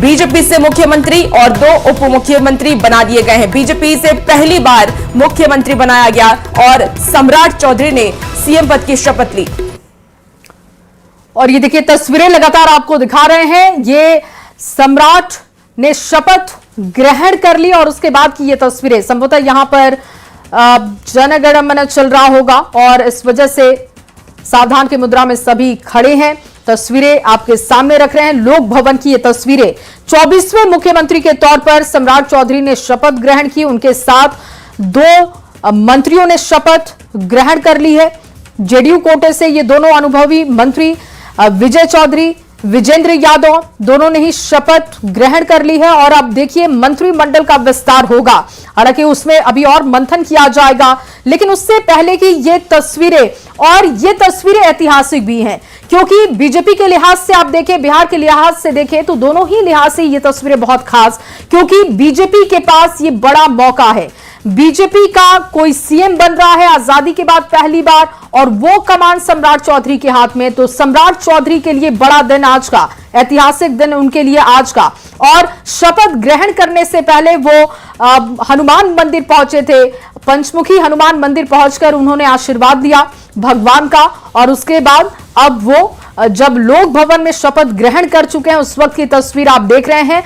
BJP से मुख्यमंत्री और 2 उप मुख्यमंत्री बना दिए गए हैं। बीजेपी से पहली बार मुख्यमंत्री बनाया गया और सम्राट चौधरी ने सीएम पद की शपथ ली। और ये देखिए तस्वीरें लगातार आपको दिखा रहे हैं। ये सम्राट ने शपथ ग्रहण कर ली और उसके बाद की ये तस्वीरें। संभवतः यहां पर जन गण मन चल रहा होगा और इस वजह से सावधान की मुद्रा में सभी खड़े हैं। तस्वीरें आपके सामने रख रहे हैं, लोक भवन की ये तस्वीरें। 24वें मुख्यमंत्री के तौर पर सम्राट चौधरी ने शपथ ग्रहण की। उनके साथ 2 मंत्रियों ने शपथ ग्रहण कर ली है। जेडीयू कोटे से ये दोनों अनुभवी मंत्री विजय चौधरी, विजेंद्र यादव दोनों ने ही शपथ ग्रहण कर ली है। और अब देखिए मंत्रिमंडल का विस्तार होगा, हालांकि उसमें अभी और मंथन किया जाएगा। लेकिन उससे पहले की ये तस्वीरें, और ये तस्वीरें ऐतिहासिक भी हैं, क्योंकि बीजेपी के लिहाज से आप देखें, बिहार के लिहाज से देखें तो दोनों ही लिहाज से ये तस्वीरें बहुत खास, क्योंकि बीजेपी के पास ये बड़ा मौका है। बीजेपी का कोई सीएम बन रहा है आजादी के बाद पहली बार, और वो कमान सम्राट चौधरी के हाथ में। तो सम्राट चौधरी के लिए बड़ा दिन आज का, ऐतिहासिक दिन उनके लिए आज का। और शपथ ग्रहण करने से पहले वो हनुमान मंदिर पहुंचे थे। पंचमुखी हनुमान मंदिर पहुंचकर उन्होंने आशीर्वाद दिया भगवान का। और उसके बाद अब वो जब लोक भवन में शपथ ग्रहण कर चुके हैं, उस वक्त की तस्वीर आप देख रहे हैं।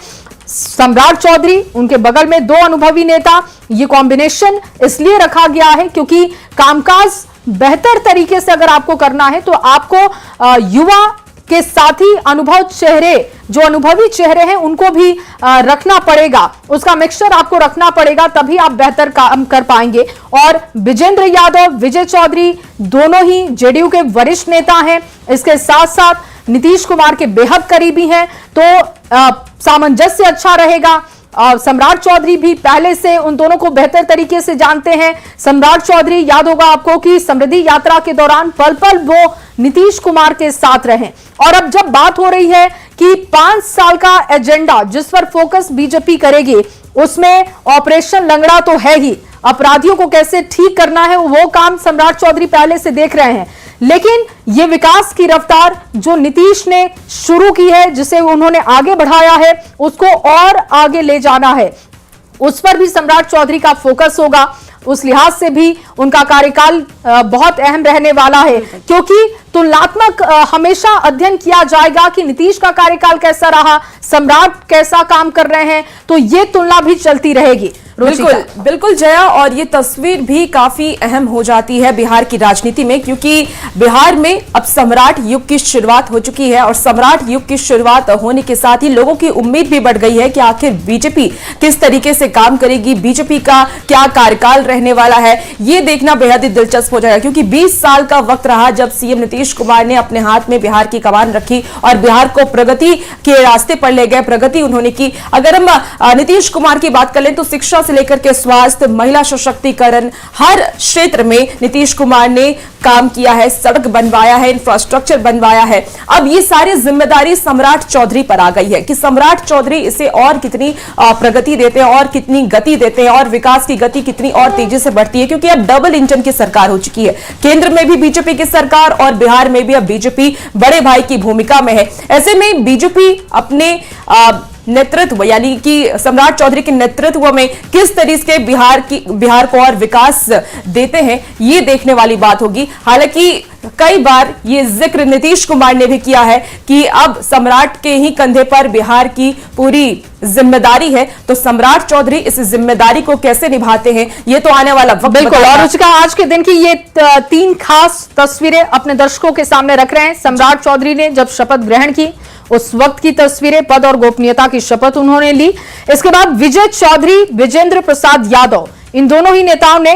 सम्राट चौधरी, उनके बगल में 2 अनुभवी नेता। ये कॉम्बिनेशन इसलिए रखा गया है क्योंकि कामकाज बेहतर तरीके से अगर आपको करना है तो आपको युवा के साथ ही अनुभव चेहरे, जो अनुभवी चेहरे हैं, उनको भी रखना पड़ेगा। उसका मिक्सचर आपको रखना पड़ेगा, तभी आप बेहतर काम कर पाएंगे। और विजेंद्र यादव, विजय चौधरी दोनों ही जेडीयू के वरिष्ठ नेता हैं। इसके साथ साथ नीतीश कुमार के बेहद करीबी हैं, तो सामंजस्य अच्छा रहेगा। सम्राट चौधरी भी पहले से उन दोनों को बेहतर तरीके से जानते हैं। सम्राट चौधरी, याद होगा आपको कि समृद्धि यात्रा के दौरान पल पल वो नीतीश कुमार के साथ रहे। और अब जब बात हो रही है कि 5 साल का एजेंडा जिस पर फोकस बीजेपी करेगी, उसमें ऑपरेशन लंगड़ा तो है ही। अपराधियों को कैसे ठीक करना है वो काम सम्राट चौधरी पहले से देख रहे हैं। लेकिन ये विकास की रफ्तार जो नीतीश ने शुरू की है, जिसे उन्होंने आगे बढ़ाया है, उसको और आगे ले जाना है, उस पर भी सम्राट चौधरी का फोकस होगा। उस लिहाज से भी उनका कार्यकाल बहुत अहम रहने वाला है, क्योंकि तुलनात्मक हमेशा अध्ययन किया जाएगा कि नीतीश का कार्यकाल कैसा रहा, सम्राट कैसा काम कर रहे हैं, तो ये तुलना भी चलती रहेगी। बिल्कुल जया, और ये तस्वीर भी काफी अहम हो जाती है बिहार की राजनीति में, क्योंकि बिहार में अब सम्राट युग की शुरुआत हो चुकी है। और सम्राट युग की शुरुआत होने के साथ ही लोगों की उम्मीद भी बढ़ गई है कि आखिर बीजेपी किस तरीके से काम करेगी, बीजेपी का क्या कार्यकाल रहने वाला है, ये देखना बेहद ही दिलचस्प हो जाएगा। क्योंकि 20 साल का वक्त रहा जब सीएम नीतीश कुमार ने अपने हाथ में बिहार की कमान रखी और बिहार को प्रगति के रास्ते पर ले गए, प्रगति उन्होंने की। अगर हम नीतीश कुमार की बात करें तो शिक्षा से लेकर के स्वास्थ्य, महिला सशक्तिकरण, हर क्षेत्र में नीतीश कुमार ने काम किया है, सड़क बनवाया है, इंफ्रास्ट्रक्चर बनवाया है। अब ये सारी जिम्मेदारी सम्राट चौधरी पर आ गई है कि सम्राट चौधरी इसे और कितनी प्रगति देते हैं और कितनी गति देते हैं, और विकास की गति कितनी और तेजी से बढ़ती है। क्योंकि अब डबल इंजन की सरकार हो चुकी है, केंद्र में भी बीजेपी की सरकार और बिहार में भी अब बीजेपी बड़े भाई की भूमिका में है। ऐसे में बीजेपी अपने नेतृत्व, यानी कि सम्राट चौधरी के नेतृत्व में किस तरीके से बिहार को और विकास देते हैं, ये देखने वाली बात होगी। हालांकि कई बार ये जिक्र नीतीश कुमार ने भी किया है कि अब सम्राट के ही कंधे पर बिहार की पूरी जिम्मेदारी है। तो सम्राट चौधरी इस जिम्मेदारी को कैसे निभाते हैं, ये तो आने वाला वक्त बिल्कुल। और रुचिका, आज के दिन की ये 3 खास तस्वीरें अपने दर्शकों के सामने रख रहे हैं। सम्राट चौधरी ने जब शपथ ग्रहण की, उस वक्त की तस्वीरें, पद और गोपनीयता की शपथ उन्होंने ली। इसके बाद विजय चौधरी, विजेंद्र प्रसाद यादव, इन दोनों ही नेताओं ने